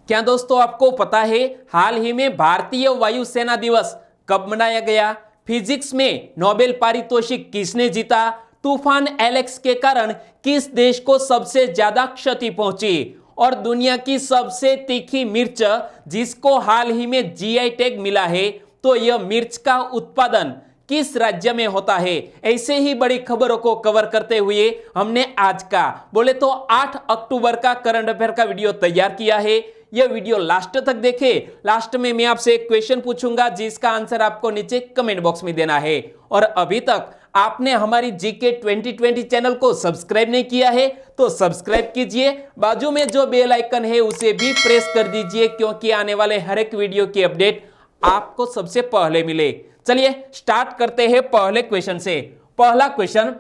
क्या दोस्तों आपको पता है हाल ही में भारतीय वायुसेना दिवस कब मनाया गया? फिजिक्स में नोबेल पारितोषिक किसने जीता? तूफान एलेक्स के कारण किस देश को सबसे ज्यादा क्षति पहुंची? और दुनिया की सबसे तीखी मिर्च जिसको हाल ही में जीआई टैग मिला है, तो यह मिर्च का उत्पादन किस राज्य में होता है? ऐसे ही बड़ी खबरों को कवर करते हुए हमने आज का बोले तो 8 अक्टूबर का करंट अफेयर का वीडियो तैयार किया है। यह वीडियो लास्ट तक देखें। लास्ट में मैं आपसे एक क्वेश्चन पूछूंगा जिसका आंसर आपको नीचे कमेंट बॉक्स में देना है। और अभी तक आपने हमारी जीके 2020 चैनल को सब्सक्राइब नहीं किया है तो सब्सक्राइब कीजिए, बाजू में जो बेल आइकन है उसे भी प्रेस कर दीजिए, क्योंकि आने वाले हर एक वीडियो की अपडेट आपको सबसे पहले मिले। चलिए स्टार्ट करते हैं पहले क्वेश्चन से। पहला क्वेश्चन,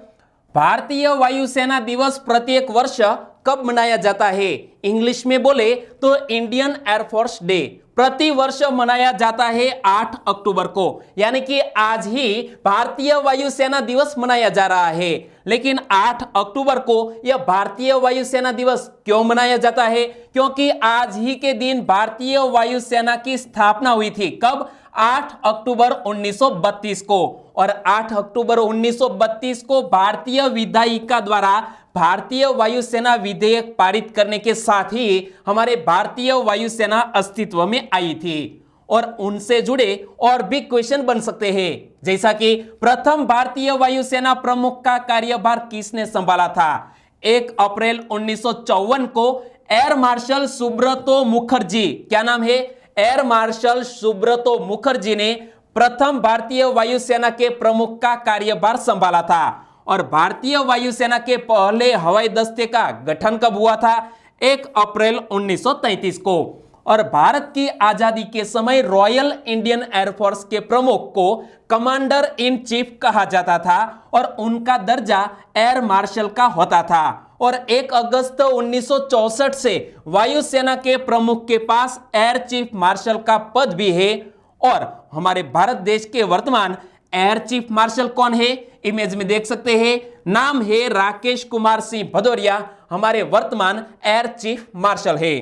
भारतीय वायुसेना दिवस प्रत्येक वर्ष कब मनाया जाता है? इंग्लिश में बोले तो इंडियन एयरफोर्स डे प्रति वर्ष मनाया जाता है 8 अक्टूबर को, यानी कि आज ही भारतीय वायुसेना दिवस मनाया जा रहा है। लेकिन 8 अक्टूबर को यह भारतीय वायुसेना दिवस क्यों मनाया जाता है? क्योंकि आज ही के दिन भारतीय वायुसेना की स्थापना हुई थी। कब? 8 अक्टूबर 1932 को। और 8 अक्टूबर 1932 को भारतीय विधायिका द्वारा भारतीय वायुसेना विधेयक पारित करने के साथ ही हमारे भारतीय वायुसेना अस्तित्व में आई थी। और उनसे जुड़े और भी क्वेश्चन बन सकते हैं, जैसा कि प्रथम भारतीय वायुसेना प्रमुख का कार्यभार किसने संभाला था? 1 अप्रैल 1954 को एयर मार्शल सुब्रतो मुखर्जी, क्या नाम है? एयर मार्शल सुब्रतो मुखर्जी ने प्रथम भारतीय वायुसेना के प्रमुख का कार्यभार संभाला था। और भारतीय वायुसेना के पहले हवाई दस्ते का गठन कब हुआ था? 1 अप्रैल 1933 को। और भारत की आजादी के समय रॉयल इंडियन एयरफोर्स के प्रमुख को कमांडर इन चीफ कहा जाता था और उनका दर्जा एयर मार्शल का होता था। और 1 अगस्त 1964 से वायुसेना के प्रमुख के पास एयर चीफ मार्शल का पद भी है। और हमारे भारत देश के वर्तमान एयर चीफ मार्शल कौन है? इमेज में देख सकते हैं, नाम है राकेश कुमार सिंह भदौरिया, हमारे वर्तमान एयर चीफ मार्शल है।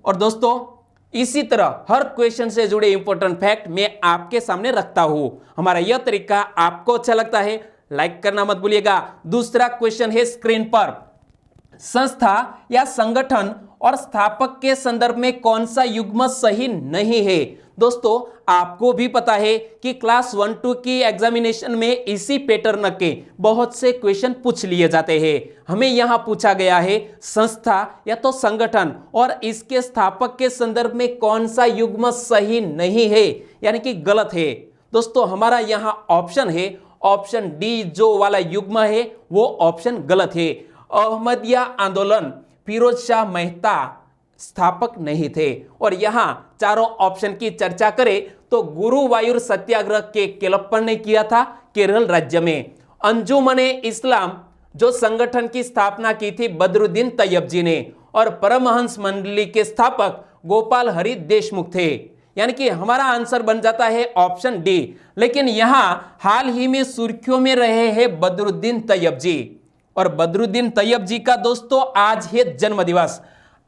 और दोस्तों इसी तरह हर क्वेश्चन से जुड़े इंपॉर्टेंट फैक्ट मैं आपके सामने रखता हूं। हमारा यह तरीका आपको अच्छा लगता है, लाइक करना मत भूलिएगा। दूसरा क्वेश्चन है स्क्रीन पर, संस्था या संगठन और स्थापक के संदर्भ में कौन सा युग्म सही नहीं है? दोस्तों आपको भी पता है कि क्लास 1-2 की एग्जामिनेशन में इसी पैटर्न के बहुत से क्वेश्चन पूछ लिए जाते हैं। हमें यहां पूछा गया है संस्था या तो संगठन और इसके स्थापक के संदर्भ में कौन सा युग्म सही नहीं है, यानी कि गलत है। दोस्तों हमारा यहां ऑप्शन है, ऑप्शन डी जो वाला युग्म है वो ऑप्शन गलत है। अहमदिया आंदोलन, फिरोज शाह मेहता स्थापक नहीं थे। और यहां चारों ऑप्शन की चर्चा करें तो गुरुवायूर सत्याग्रह के केलप्पन ने किया था केरल राज्य में। अंजुमने इस्लाम जो संगठन की स्थापना की थी बदरुद्दीन तैयब जी ने। और परमहंस मंडली के स्थापक गोपाल हरि देशमुख थे, यानी कि हमारा आंसर बन जाता है ऑप्शन डी। लेकिन यहां हाल ही में सुर्खियों में रहे हैं बदरुद्दीन तैयब जी। और बदरुद्दीन तैयब जी का दोस्तों आज है जन्म दिवस।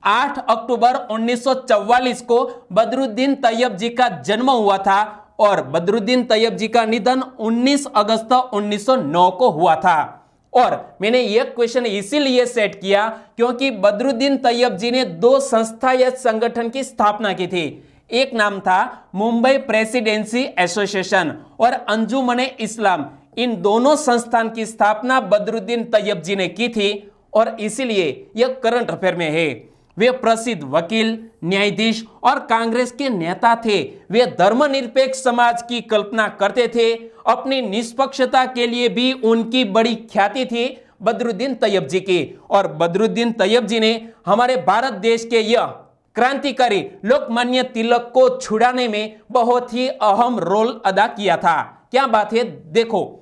8 अक्टूबर 1944 को बदरुद्दीन तैयब जी का जन्म हुआ था और बदरुद्दीन तैयब जी का निधन 19 अगस्त 1909 को हुआ था। और मैंने यह क्वेश्चन इसीलिए सेट किया क्योंकि बदरुद्दीन तैयब जी ने 2 संस्था या संगठन की स्थापना की थी। एक नाम था मुंबई प्रेसिडेंसी एसोसिएशन और अंजुमने इस्लाम। इन दोनों संस्थान की स्थापना बदरुद्दीन तैयब जी ने की थी और इसीलिए यह करंट अफेयर में है। वे प्रसिद्ध वकील, न्यायाधीश और कांग्रेस के नेता थे। वे धर्मनिरपेक्ष समाज की कल्पना करते थे। अपनी निष्पक्षता के लिए भी उनकी बड़ी ख्याति थी बदरुद्दीन तैयब जी की। और बदरुद्दीन तैयब जी ने हमारे भारत देश के यह क्रांतिकारी लोकमान्य तिलक को छुड़ाने में बहुत ही अहम रोल अदा किया था। क्या बात है, देखो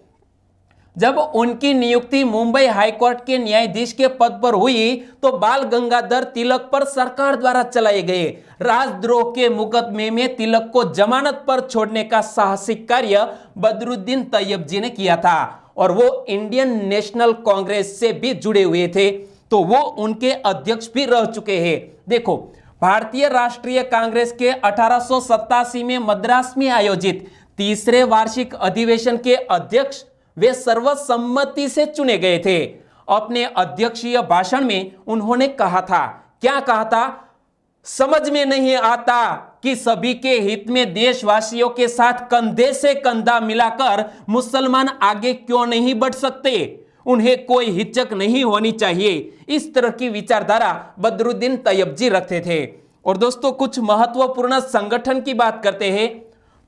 जब उनकी नियुक्ति मुंबई हाईकोर्ट के न्यायाधीश के पद पर हुई तो बाल गंगाधर तिलक पर सरकार द्वारा चलाए गए राजद्रोह के मुकदमे में तिलक को जमानत पर छोड़ने का साहसिक कार्य बदरुद्दीन तैयब जी ने किया था। और वो इंडियन नेशनल कांग्रेस से भी जुड़े हुए थे, तो वो उनके अध्यक्ष भी रह चुके हैं। देखो भारतीय राष्ट्रीय कांग्रेस के 1887 में मद्रास में आयोजित तीसरे वार्षिक अधिवेशन के अध्यक्ष वे सर्वसम्मति से चुने गए थे। अपने अध्यक्षीय भाषण में उन्होंने कहा था, क्या कहा था? समझ में नहीं आता कि सभी के हित में देशवासियों के साथ कंधे से कंधा मिलाकर मुसलमान आगे क्यों नहीं बढ़ सकते? उन्हें कोई हिचक नहीं होनी चाहिए। इस तरह की विचारधारा बदरुद्दीन तैयबजी रखते थे। और दोस्तों, कुछ महत्वपूर्ण संगठन की बात करते हैं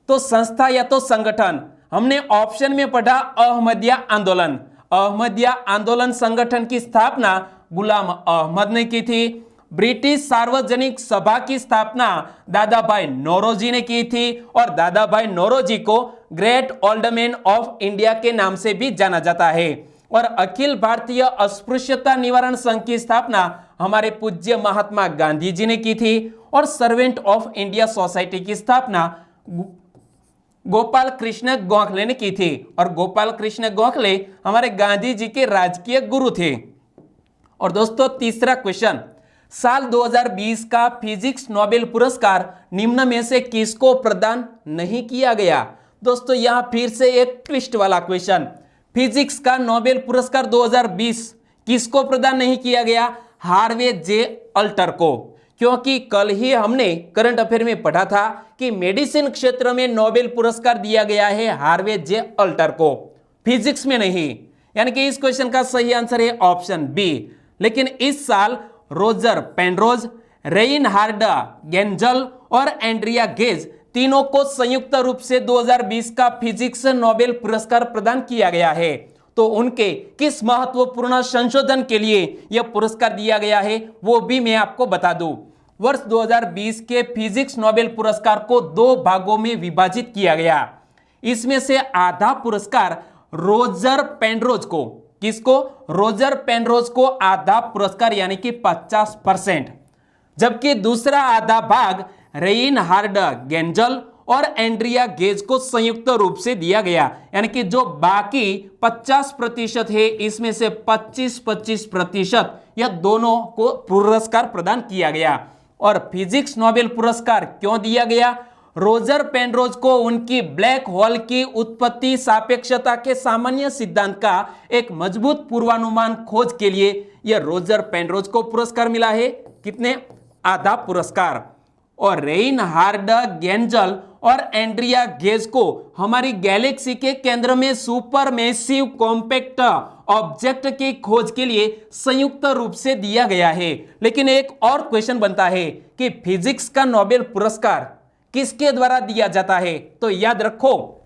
तो संस्था या तो संगठन, हमने ऑप्शन में पढ़ा अहमदिया आंदोलन। अहमदिया आंदोलन संगठन की स्थापना गुलाम अहमद ने की थी। ब्रिटिश सार्वजनिक सभा की स्थापना दादा भाई नौरोजी ने की थी और दादा भाई नौरोजी को great old man of India के नाम से भी जाना जाता है। और अखिल भारतीय अस्पृश्यता निवारण संघ की स्थापना हमारे पूज्य महात्मा गांधी जी ने की थी। और सर्वेंट ऑफ इंडिया सोसाइटी की स्थापना गोपाल कृष्ण गोखले ने की थी। और गोपाल कृष्ण गोखले हमारे गांधी जी के राजकीय गुरु थे। और दोस्तों, तीसरा क्वेश्चन, साल 2020 का फिजिक्स नोबेल पुरस्कार निम्न में से किसको प्रदान नहीं किया गया? दोस्तों, यहां फिर से एक ट्विस्ट वाला क्वेश्चन, फिजिक्स का नोबेल पुरस्कार 2020 किसको प्रदान नहीं किया गया? हार्वे जे अल्टर को। क्योंकि कल ही हमने करंट अफेयर में पढ़ा था कि मेडिसिन क्षेत्र में नोबेल पुरस्कार दिया गया है हार्वे जे अल्टर को, फिजिक्स में नहीं। यानी कि इस क्वेश्चन का सही आंसर है ऑप्शन बी। लेकिन इस साल रोजर पेनरोज, रेइनहार्ड गेंजल और एंड्रिया गेज तीनों को संयुक्त रूप से 2020 का फिजिक्स नोबेल पुरस्कार प्रदान किया गया है। तो उनके किस महत्वपूर्ण संशोधन के लिए यह पुरस्कार दिया गया है वो भी मैं आपको बता दूं। वर्ष 2020 के फिजिक्स नोबेल पुरस्कार को 2 भागों में विभाजित किया गया। इसमें से आधा पुरस्कार रोजर पेनरोज को, किसको? रोजर पेनरोज को आधा पुरस्कार यानी कि 50%, जबकि दूसरा आधा भाग रेइनहार्ड गेंजल और एंड्रिया गेज को संयुक्त रूप से दिया गया। यानी कि जो बाकी 50% है इसमें से 25% यह दोनों को पुरस्कार प्रदान किया गया। और फिजिक्स नोबेल पुरस्कार क्यों दिया गया? रोजर पेनरोज को उनकी ब्लैक होल की उत्पत्ति सापेक्षता के सामान्य सिद्धांत का एक मजबूत पूर्वानुमान खोज के लिए यह रोजर पेनरोज को पुरस्कार मिला है। कितने? आधा पुरस्कार। और रेइनहार्ड गेंजल और एंड्रिया गेज को हमारी गैलेक्सी के केंद्र में सुपर मैसिव कॉम्पैक्ट ऑब्जेक्ट की खोज के लिए संयुक्त रूप से दिया गया है। लेकिन एक और क्वेश्चन बनता है कि फिजिक्स का नोबेल पुरस्कार किसके द्वारा दिया जाता है? तो याद रखो,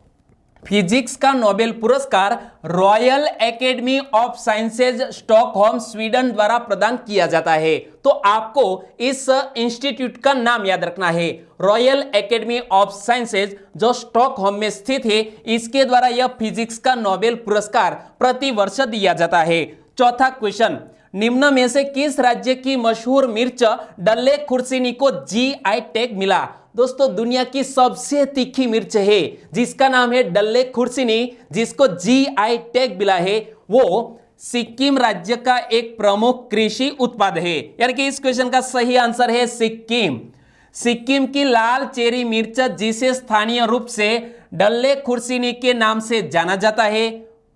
फिजिक्स का नोबेल पुरस्कार royal academy of sciences Stockholm Sweden द्वारा प्रदान किया जाता है। तो आपको इस इंस्टीट्यूट का नाम याद रखना है, रॉयल एकेडमी ऑफ साइंसेज, जो स्टॉकहोम में स्थित है। इसके द्वारा यह फिजिक्स का नोबेल पुरस्कार प्रति वर्ष दिया जाता है। चौथा क्वेश्चन, निम्न में से किस राज्य की मशहूर मिर्च डल्ले खुर्सिनी को जीआई टैग मिला? दोस्तों, दुनिया की सबसे तीखी मिर्च है जिसका नाम है डल्ले खुर्सिनी, जिसको जीआई टैग मिला है, वो सिक्किम राज्य का एक प्रमुख कृषि उत्पाद है। यानी कि इस क्वेश्चन का सही आंसर है सिक्किम। सिक्किम की लाल चेरी मिर्च, जिसे स्थानीय रूप से डल्ले खुर्सिनी के नाम से जाना जाता है,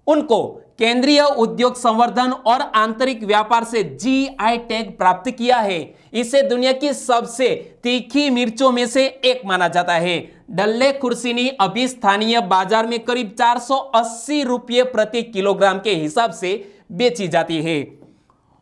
उनको केंद्रीय उद्योग संवर्धन और आंतरिक व्यापार से जीआई टैग प्राप्त किया है। इसे दुनिया की सबसे तीखी मिर्चों में से एक माना जाता है। डल्ले खुर्सिनी अभी स्थानीय बाजार में करीब 480 रुपये प्रति किलोग्राम के हिसाब से बेची जाती है।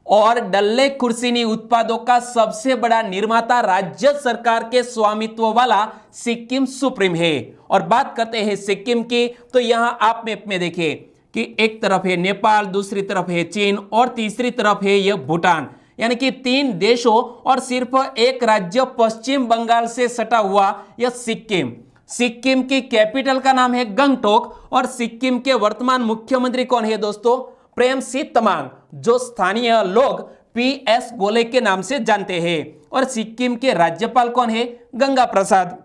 और डल्ले खुर्सिनी उत्पादों का सबसे बड़ा निर्माता राज्य सरकार के स्वामित्व वाला सिक्किम सुप्रीम है। और बात करते हैं सिक्किम की, तो यहां आप मैप में देखिए कि एक तरफ है नेपाल, दूसरी तरफ है चीन और तीसरी तरफ है यह भूटान। यानी कि 3 देशों और सिर्फ एक राज्य पश्चिम बंगाल से सटा हुआ यह सिक्किम। सिक्किम की कैपिटल का नाम है गंगटोक। और सिक्किम के वर्तमान मुख्यमंत्री कौन है दोस्तों? प्रेमसिंह तमांग, जो स्थानीय लोग पीएस गोले के नाम से जानते हैं। और सिक्किम के राज्यपाल कौन है? गंगा प्रसाद।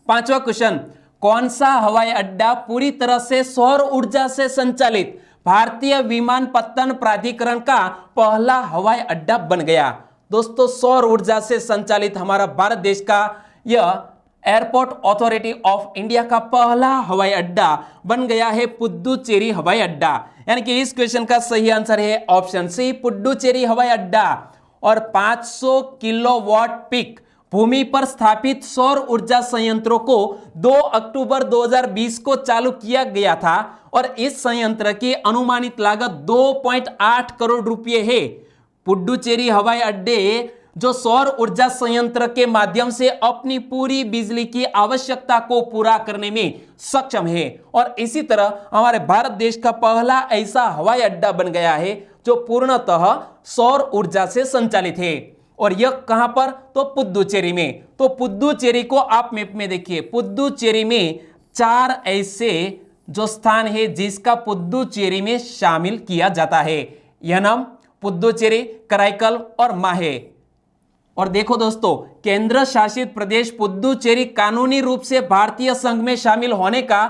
5वां क्वेश्चन, कौन सा हवाई अड्डा पूरी तरह से सौर ऊर्जा से संचालित भारतीय विमानपत्तन प्राधिकरण का पहला हवाई अड्डा बन गया? दोस्तों सौर ऊर्जा से संचालित हमारा भारत देश का यह एयरपोर्ट अथॉरिटी ऑफ इंडिया का पहला हवाई अड्डा बन गया है पुडुचेरी हवाई अड्डा। यानी कि इस क्वेश्चन का सही आंसर है ऑप्शन सी पुडुचेरी हवाई अड्डा। और 500 किलोवाट पीक भूमि पर स्थापित सौर ऊर्जा संयंत्रों को 2 अक्टूबर 2020 को चालू किया गया था और इस संयंत्र की अनुमानित लागत 2.8 करोड़ रुपए है। पुडुचेरी हवाई अड्डे जो सौर ऊर्जा संयंत्र के माध्यम से अपनी पूरी बिजली की आवश्यकता को पूरा करने में सक्षम है और इसी तरह हमारे भारत देश का पहला ऐसा हवाई अड्डा बन गया है जो पूर्णतः सौर ऊर्जा से संचालित है। और यह कहां पर? तो पुडुचेरी में। तो पुडुचेरी को आप मैप में देखिए, पुडुचेरी में 4 ऐसे जो स्थान है जिसका पुडुचेरी में शामिल किया जाता है। यनम, पुडुचेरी, कराईकल और माहे। और देखो दोस्तों, केंद्र शासित प्रदेश पुडुचेरी कानूनी रूप से भारतीय संघ में शामिल होने का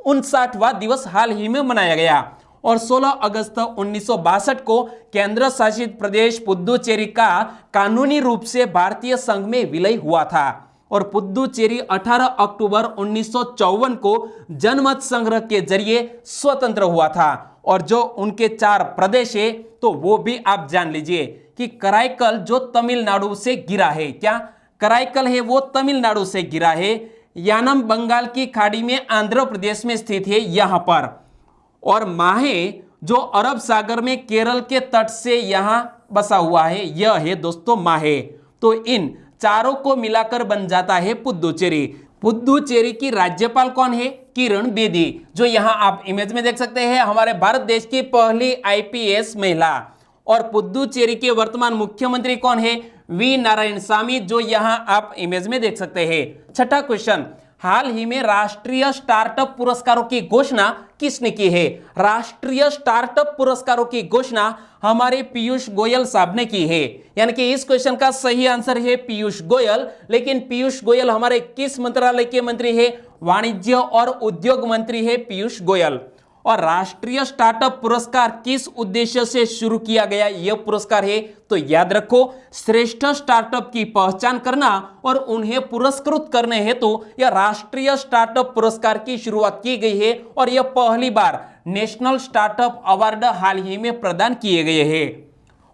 59वां दिवस हाल ही में मनाया गया और 16 अगस्त 1962 को केंद्र शासित प्रदेश पुडुचेरी का कानूनी रूप से भारतीय संघ में विलय हुआ था और पुडुचेरी 18 अक्टूबर 1954 को जनमत संग्रह के जरिए स्वतंत्र हुआ था। और जो उनके 4 प्रदेश है तो वो भी आप जान लीजिए कि कराईकल जो तमिलनाडु से गिरा है, क्या कराईकल है वो तमिलनाडु से गिरा है। यानम बंगाल की खाड़ी में आंध्र प्रदेश में स्थित है यहां पर। और माहे जो अरब सागर में केरल के तट से यहां बसा हुआ है, यह है दोस्तों माहे। तो इन चारों को मिलाकर बन जाता है पुडुचेरी। पुडुचेरी की राज्यपाल कौन है? किरण बेदी, जो यहां आप इमेज में देख सकते हैं, हमारे भारत देश की पहली आईपीएस महिला। और पुडुचेरी के वर्तमान मुख्यमंत्री कौन है? वी नारायणसामी, जो यहां आप इमेज में देख सकते हैं। छठा क्वेश्चन, हाल ही में राष्ट्रीय स्टार्टअप पुरस्कारों की घोषणा किसने की है? राष्ट्रीय स्टार्टअप पुरस्कारों की घोषणा हमारे पीयूष गोयल साहब ने की है। यानी कि इस क्वेश्चन का सही आंसर है पीयूष गोयल। लेकिन पीयूष गोयल हमारे किस मंत्रालय के मंत्री है? वाणिज्य और उद्योग मंत्री है पीयूष गोयल। और राष्ट्रीय स्टार्टअप पुरस्कार किस उद्देश्य से शुरू किया गया यह पुरस्कार है? तो याद रखो, श्रेष्ठ स्टार्टअप की पहचान करना और उन्हें पुरस्कृत करने हेतु यह राष्ट्रीय स्टार्टअप पुरस्कार की शुरुआत की गई है और यह पहली बार नेशनल स्टार्टअप अवार्ड हाल ही में प्रदान किए गए हैं।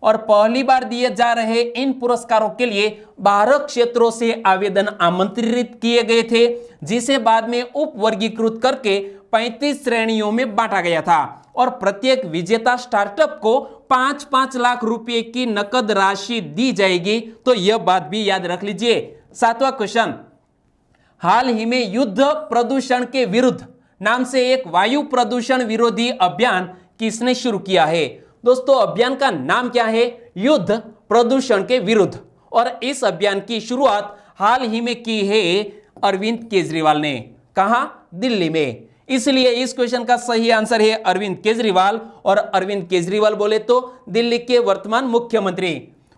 और पहली बार दिए जा रहे इन पुरस्कारों के लिए 12 क्षेत्रों से आवेदन आमंत्रित किए गए थे, जिसे बाद में उप वर्गीकृत करके 35 श्रेणियों में बांटा गया था और प्रत्येक विजेता स्टार्टअप को 5-5 लाख रुपए की नकद राशि दी जाएगी। तो यह बात भी याद रख लीजिए। 7वां क्वेश्चन, हाल ही में युद्ध प्रदूषण के विरुद्ध नाम से एक वायु प्रदूषण विरोधी अभियान किसने शुरू किया है? दोस्तों अभियान का नाम क्या है? युद्ध प्रदूषण के विरुद्ध। और इस अभियान की शुरुआत हाल ही में की है अरविंद केजरीवाल ने। कहां? दिल्ली में। इसलिए इस क्वेश्चन का सही आंसर है अरविंद केजरीवाल। और अरविंद केजरीवाल बोले तो दिल्ली के वर्तमान मुख्यमंत्री।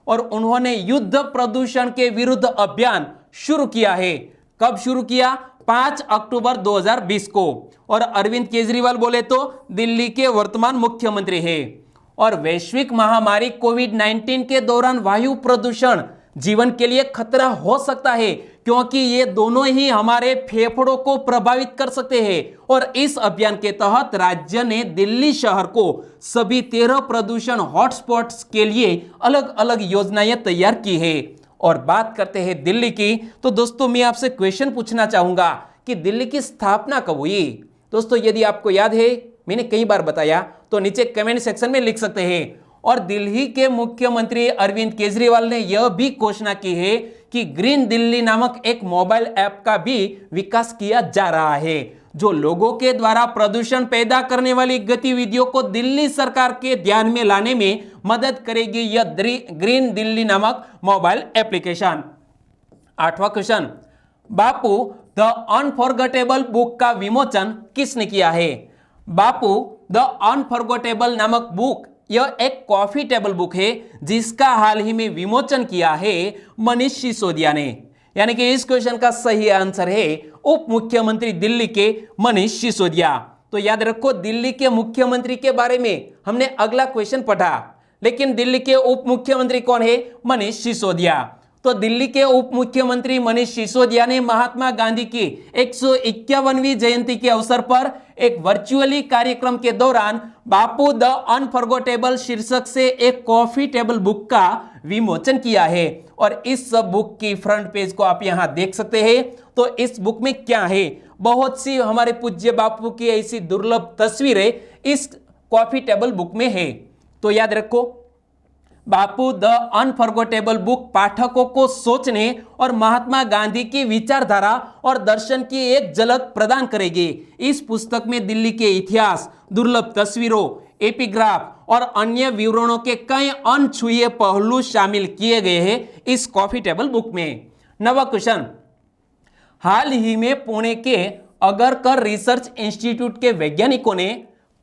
और उन्होंने युद्ध प्रदूषण के विरुद्ध अभियान शुरू किया है। कब शुरू किया? 5 अक्टूबर 2020 को। और अरविंद केजरीवाल बोले तो दिल्ली के वर्तमान मुख्यमंत्री है। और वैश्विक महामारी कोविड-19 के दौरान वायु प्रदूषण जीवन के लिए खतरा हो सकता है, क्योंकि ये दोनों ही हमारे फेफड़ों को प्रभावित कर सकते हैं। और इस अभियान के तहत राज्य ने दिल्ली शहर को सभी 13 प्रदूषण हॉटस्पॉट्स के लिए अलग अलग योजनाएं तैयार की है। और बात करते हैं दिल्ली की, तो दोस्तों मैं आपसे क्वेश्चन पूछना चाहूंगा कि दिल्ली की स्थापना कब हुई? दोस्तों यदि आपको याद है, मैंने कई बार बताया, तो नीचे कमेंट सेक्शन में लिख सकते हैं। और दिल्ली के मुख्यमंत्री अरविंद केजरीवाल ने यह भी घोषणा की है कि ग्रीन दिल्ली नामक एक मोबाइल ऐप का भी विकास किया जा रहा है, जो लोगों के द्वारा प्रदूषण पैदा करने वाली गतिविधियों को दिल्ली सरकार के ध्यान में लाने में मदद करेगी। यह ग्रीन दिल्ली नामक मोबाइल एप्लीकेशन। 8वां question, Bapu the unforgettable book का विमोचन किसने किया है? बापू द अनफॉरगेटेबल नामक बुक यह एक कॉफी टेबल बुक है जिसका हाल ही में विमोचन किया है मनीष सिसोदिया ने। यानी कि इस क्वेश्चन का सही आंसर है उप मुख्यमंत्री दिल्ली के मनीष सिसोदिया। तो याद रखो, दिल्ली के मुख्यमंत्री के बारे में हमने अगला क्वेश्चन पढ़ा। लेकिन दिल्ली के उप मुख्यमंत्री कौन है? मनीष सिसोदिया। तो दिल्ली के उप मुख्यमंत्री मनीष सिसोदिया ने महात्मा गांधी की 151वीं जयंती के अवसर पर एक वर्चुअली कार्यक्रम के दौरान बापू द अनफॉरगेटेबल शीर्षक से एक कॉफी टेबल बुक का विमोचन किया है। और इस बुक की फ्रंट पेज को आप यहां देख सकते हैं। तो इस बुक में क्या है? बहुत सी हमारे पूज्य बापू की ऐसी दुर्लभ तस्वीरें इस कॉफी टेबल बुक में है। तो याद रखो, बापू द अनफॉरगेटेबल बुक पाठकों को सोचने और महात्मा गांधी की विचारधारा और दर्शन की एक झलक प्रदान करेगी। इस पुस्तक में दिल्ली के इतिहास, दुर्लभ तस्वीरों, एपिग्राफ और अन्य विवरणों के कई अनछुए पहलू शामिल किए गए हैं इस कॉफी टेबल बुक में। नवा क्वेश्चन, हाल ही में पुणे के अगरकर रिसर्च इंस्टीट्यूट के वैज्ञानिकों ने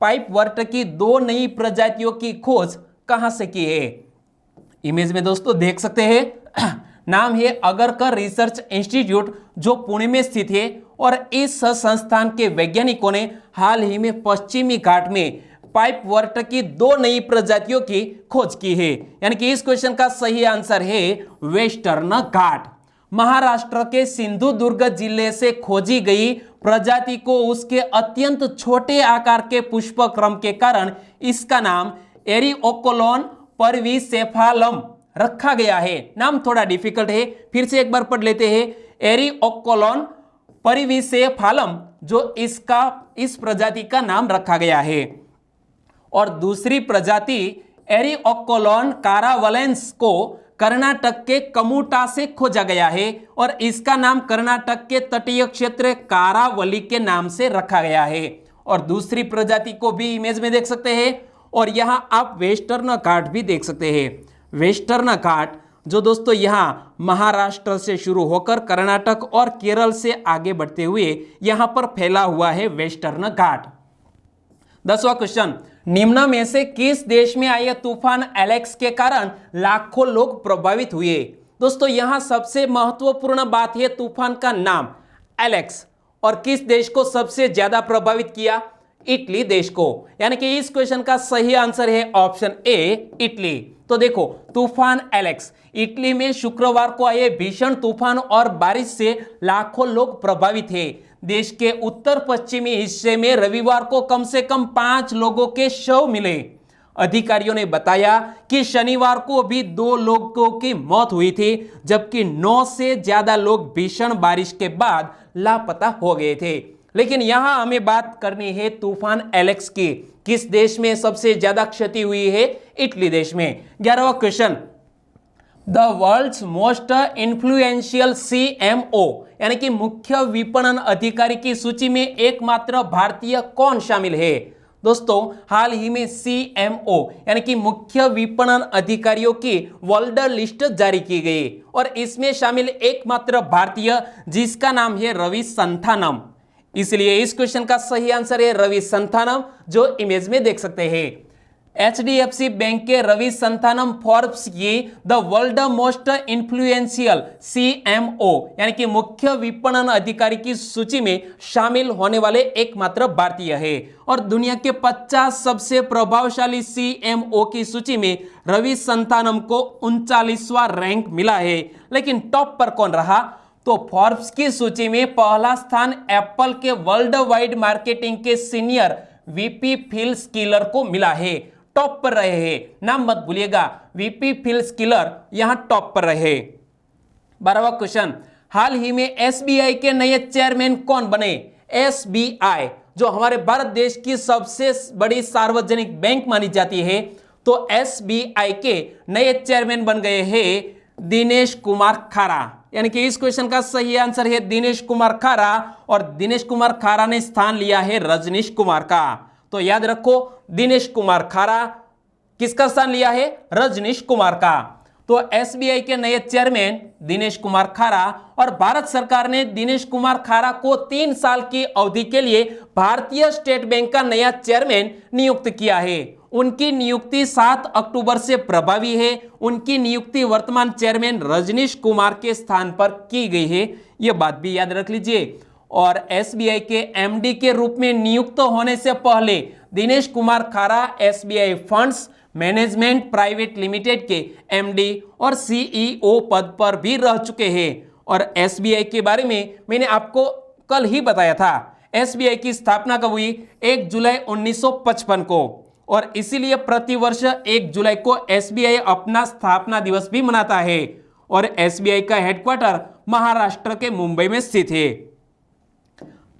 पाइपवर्ट की 2 नई प्रजातियों की खोज कहां से की है? इमेज में दोस्तों देख सकते हैं, नाम है अगरकर रिसर्च इंस्टीट्यूट, जो पुणे में स्थित है। और इस संस्थान के वैज्ञानिकों ने हाल ही में पश्चिमी घाट में पाइपवर्ट की 2 नई प्रजातियों की खोज की है। यानी कि इस क्वेश्चन का सही आंसर है वेस्टर्न घाट। महाराष्ट्र के सिंधुदुर्ग जिले से खोजी गई प्रजाति को उसके अत्यंत छोटे आकार के पुष्पक्रम के कारण इसका नाम एरिओकोलोन परविसेफालम रखा गया है। नाम थोड़ा डिफिकल्ट है, फिर से एक बार पढ़ लेते हैं। एरिओकोलोन परविसेफालम, जो इस प्रजाति का नाम रखा गया है। और दूसरी प्रजाति एरिओकोलोन कारावलेंस को कर्नाटक के कमुटा से खोजा गया है और इसका नाम कर्नाटक के तटीय क्षेत्र कारावली के नाम से रखा गया है। और दूसरी प्रजाति को भी इमेज में देख सकते हैं। और यहां आप वेस्टर्न घाट भी देख सकते हैं। वेस्टर्न घाट जो दोस्तों यहां महाराष्ट्र से शुरू होकर कर्नाटक और केरल से आगे बढ़ते हुए यहां पर फैला हुआ है वेस्टर्न घाट। 10वां क्वेश्चन, निम्न में से किस देश में आए तूफान एलेक्स के कारण लाखों लोग प्रभावित हुए? दोस्तों यहां सबसे महत्वपूर्ण बात है तूफान का नाम एलेक्स, और किस देश को सबसे ज्यादा प्रभावित किया? इटली देश को। यानी कि इस क्वेश्चन का सही आंसर है ऑप्शन ए, इटली। तो देखो, तूफान एलेक्स इटली में शुक्रवार को आए भीषण तूफान और बारिश से लाखों लोग प्रभावित हैं। देश के उत्तर पश्चिमी हिस्से में रविवार को कम से कम 5 लोगों के शव मिले। अधिकारियों ने बताया कि शनिवार को भी 2 लोगों की मौत हुई थी, जबकि 9 से ज्यादा लोग भीषण बारिश के बाद लापता हो गए थे। लेकिन यहां हमें बात करनी है तूफान एलेक्स की। किस देश में सबसे ज्यादा क्षति हुई है? इटली देश में। 11वां question, the world's most influential CMO यानी कि मुख्य विपणन अधिकारी की सूची में एकमात्र भारतीय कौन शामिल है? दोस्तों हाल ही में CMO यानी कि मुख्य विपणन अधिकारियों की वर्ल्ड लिस्ट जारी की गई और इसमें शामिल एकमात्र भारतीय जिसका नाम है रवि संथानम। इसलिए इस क्वेश्चन का सही आंसर है रवि संथानम, जो इमेज में देख सकते हैं। HDFC बैंक के रवि संथानम फोर्ब्स की the world most influential CMO यानी कि मुख्य विपणन अधिकारी की सूची में शामिल होने वाले एकमात्र भारतीय है। और दुनिया के 50 सबसे प्रभावशाली CMO की सूची में रवि संथानम को 39वां रैंक मिला है। लेकिन टॉप पर कौन रहा? तो फोर्ब्स की सूची में पहला स्थान एप्पल के वर्ल्ड वाइड मार्केटिंग के सीनियर VP फिल स्किलर को मिला है। टॉप पर रहे हैं, नाम मत भूलिएगा, VP फिल स्किलर यहां टॉप पर रहे। 12वां क्वेश्चन, हाल ही में SBI के नए चेयरमैन कौन बने? SBI जो हमारे भारत देश की सबसे बड़ी सार्वजनिक बैंक मानी जाती है, तो SBI के नए चेयरमैन बन गए हैं दिनेश कुमार खारा। यानी कि इस क्वेश्चन का सही आंसर है दिनेश कुमार खारा, और दिनेश कुमार खारा ने स्थान लिया है रजनीश कुमार का। तो याद रखो, दिनेश कुमार खारा किसका स्थान लिया है? रजनीश कुमार का। तो SBI के नए चेयरमैन दिनेश कुमार खारा, और भारत सरकार ने दिनेश कुमार खारा को 3 साल की अवधि के लिए भारतीय स्टेट बैंक का नया चेयरमैन नियुक्त किया है। उनकी नियुक्ति 7 अक्टूबर से प्रभावी है। उनकी नियुक्ति वर्तमान चेयरमैन रजनीश कुमार के स्थान पर की गई है, यह बात भी याद रख लीजिए। और SBI के MD के रूप में नियुक्त होने से पहले दिनेश कुमार खारा SBI funds, management private limited के एमडी और सीईओ पद पर भी रह चुके हैं। और एसबीआई के बारे में मैंने आपको कल ही बताया था। एसबीआई की स्थापना कब हुई? 1 जुलाई 1955 को। और इसीलिए प्रतिवर्ष 1 जुलाई को एसबीआई अपना स्थापना दिवस भी मनाता है। और एसबीआई का हेडक्वार्टर महाराष्ट्र के मुंबई में स्थित है।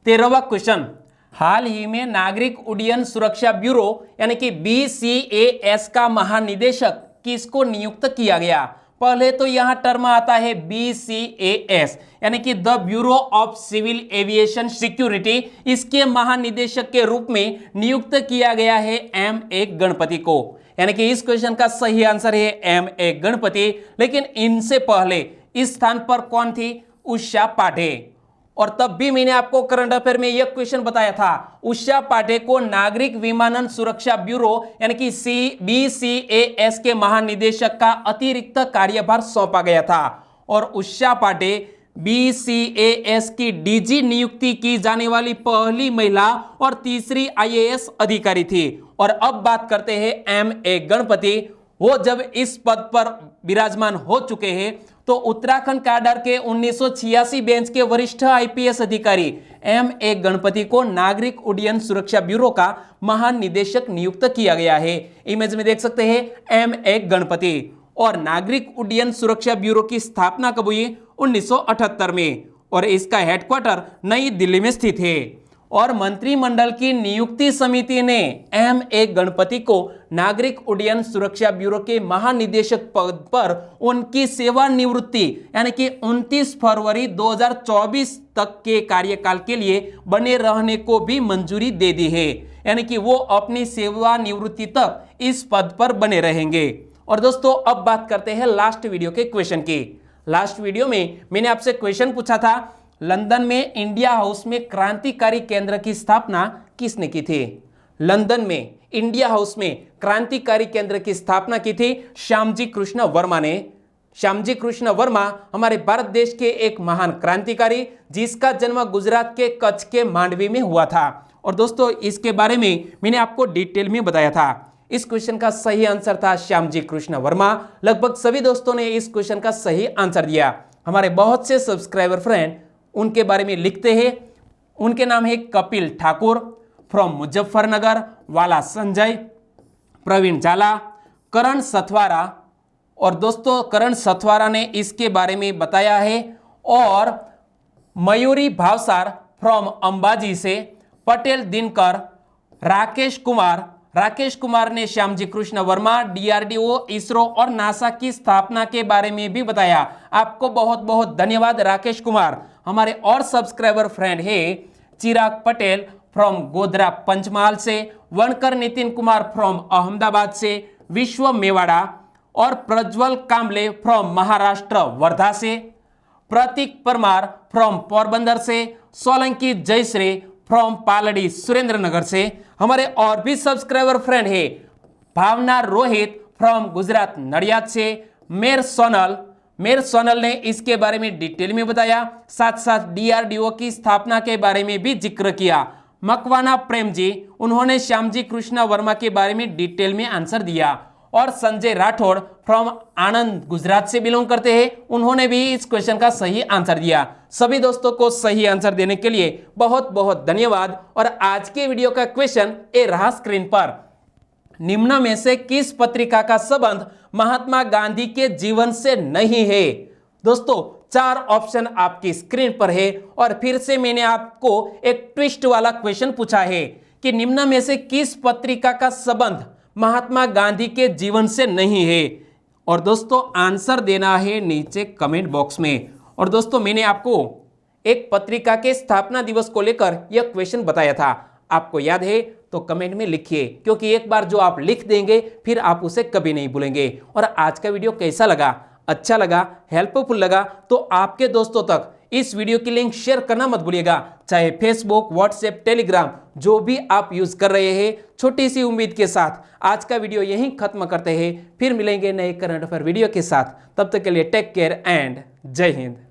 13वां क्वेश्चन, हाल ही में नागरिक उड्डयन सुरक्षा ब्यूरो यानी कि बीसीएएस का महानिदेशक किसको नियुक्त किया गया? पहले तो यहां टर्म आता है बीसीएएस यानी कि the Bureau of Civil Aviation Security. इसके महानिदेशक के रूप में नियुक्त किया गया है M.A. गणपति को। यानी कि इस क्वेश्चन का सही आंसर है M.A. गणपति। लेकिन इनसे पहले इस स्थान पर कौन थी? उषा पांडे। और तब भी मैंने आपको करंट अफेयर में यह क्वेश्चन बताया था, उषा पांडे को नागरिक विमानन सुरक्षा ब्यूरो यानी कि बीसीएएस के महानिदेशक का अतिरिक्त कार्यभार सौंपा गया था। और उषा पांडे बीसीएएस की डीजी नियुक्ति की जाने वाली पहली महिला और तीसरी आईएएस अधिकारी थी। और अब बात करते हैं M.A. गणपति। वो जब इस पद पर विराजमान हो चुके हैं तो उत्तराखंड कैडर के 1986 बेंच के वरिष्ठ आईपीएस अधिकारी M.A. गणपति को नागरिक उड्डयन सुरक्षा ब्यूरो का महानिदेशक नियुक्त किया गया है। इमेज में देख सकते हैं M.A. गणपति। और नागरिक उड्डयन सुरक्षा ब्यूरो की स्थापना कब हुई? 1978 में। और इसका हेडक्वार्टर नई दिल्ली में स्थित है। और मंत्रिमंडल की नियुक्ति समिति ने M.A. गणपति को नागरिक उड्डयन सुरक्षा ब्यूरो के महानिदेशक पद पर उनकी सेवानिवृत्ति यानी कि 29 फरवरी 2024 तक के कार्यकाल के लिए बने रहने को भी मंजूरी दे दी है। यानी कि वो अपनी सेवानिवृत्ति तक इस पद पर बने रहेंगे। और दोस्तों अब बात करते हैं लास्ट वीडियो के क्वेश्चन की। लास्ट वीडियो में मैंने आपसे क्वेश्चन पूछा था, लंदन में इंडिया हाउस में क्रांतिकारी केंद्र की स्थापना किसने की थी? लंदन में इंडिया हाउस में क्रांतिकारी केंद्र की स्थापना की थी श्यामजी कृष्ण वर्मा ने। श्यामजी कृष्ण वर्मा हमारे भारत देश के एक महान क्रांतिकारी जिसका जन्म गुजरात के कच्छ के मांडवी में हुआ था। और दोस्तों इसके बारे में मैंने आपको डिटेल में बताया था। इस क्वेश्चन का सही आंसर था श्यामजी कृष्ण वर्मा। लगभग सभी दोस्तों ने इस क्वेश्चन का सही आंसर दिया। हमारे बहुत से सब्सक्राइबर फ्रेंड उनके बारे में लिखते हैं। उनके नाम है कपिल ठाकुर फ्रॉम मुजफ्फरनगर, वाला संजय, प्रवीण झाला, करण सथवारा। और दोस्तों करण सथवारा ने इसके बारे में बताया है। और मयूरी भावसार फ्रॉम अंबाजी से, पटेल दिनकर, राकेश कुमार ने श्यामजी कृष्ण वर्मा, डीआरडीओ, इसरो और नासा की स्थापना के बारे में भी बताया। आपको बहुत बहुत धन्यवाद राकेश कुमार। हमारे और सब्सक्राइबर फ्रेंड है चिराग पटेल फ्रॉम गोधरा पंचमहाल से, वनकर नितिन कुमार फ्रॉम अहमदाबाद से, विश्व मेवाड़ा, और प्रज्वल कांबले फ्रॉम महाराष्ट्र वर्धा से, प्रतीक परमार फ्रॉम पोरबंदर से, सोलंकी जयश्री फ्रॉम पालड़ी सुरेंद्रनगर से। हमारे और भी सब्सक्राइबर फ्रेंड है भावना रोहित फ्रॉम गुजरात नडियाद से, मेर सोनल ने इसके बारे में डिटेल में बताया। साथ साथ डीआरडीओ की स्थापना के बारे में भी जिक्र किया। मकवाना प्रेम जी, उन्होंने श्यामजी कृष्ण वर्मा के बारे में डिटेल में आंसर दिया। और संजय राठौड़ फ्रॉम आनंद गुजरात से बिलोंग करते हैं, उन्होंने भी इस क्वेश्चन का सही आंसर दिया। सभी दोस्तों को सही आंसर देने के लिए बहुत बहुत धन्यवाद। और आज के वीडियो का क्वेश्चन ए रहा स्क्रीन पर, निम्न में से किस पत्रिका का संबंध महात्मा गांधी के जीवन से नहीं है? दोस्तों 4 ऑप्शन आपकी स्क्रीन पर है। और फिर से मैंने आपको एक ट्विस्ट वाला क्वेश्चन पूछा है कि निम्न में से किस पत्रिका का संबंध महात्मा गांधी के जीवन से नहीं है। और दोस्तों आंसर देना है नीचे कमेंट बॉक्स में। और दोस्तों मैंने आपको एक पत्रिका के स्थापना दिवस को लेकर यह क्वेश्चन बताया था, आपको याद है तो कमेंट में लिखिए, क्योंकि एक बार जो आप लिख देंगे फिर आप उसे कभी नहीं भूलेंगे। और आज का वीडियो कैसा लगा? अच्छा लगा, हेल्पफुल लगा तो आपके दोस्तों तक इस वीडियो की लिंक शेयर करना मत भूलिएगा, चाहे फेसबुक, व्हाट्सएप, टेलीग्राम जो भी आप यूज कर रहे हैं। छोटी सी उम्मीद के साथ आज का वीडियो यहीं खत्म करते हैं, फिर मिलेंगे नए करंट अफेयर वीडियो के साथ। तब तक के लिए टेक केयर एंड जय हिंद।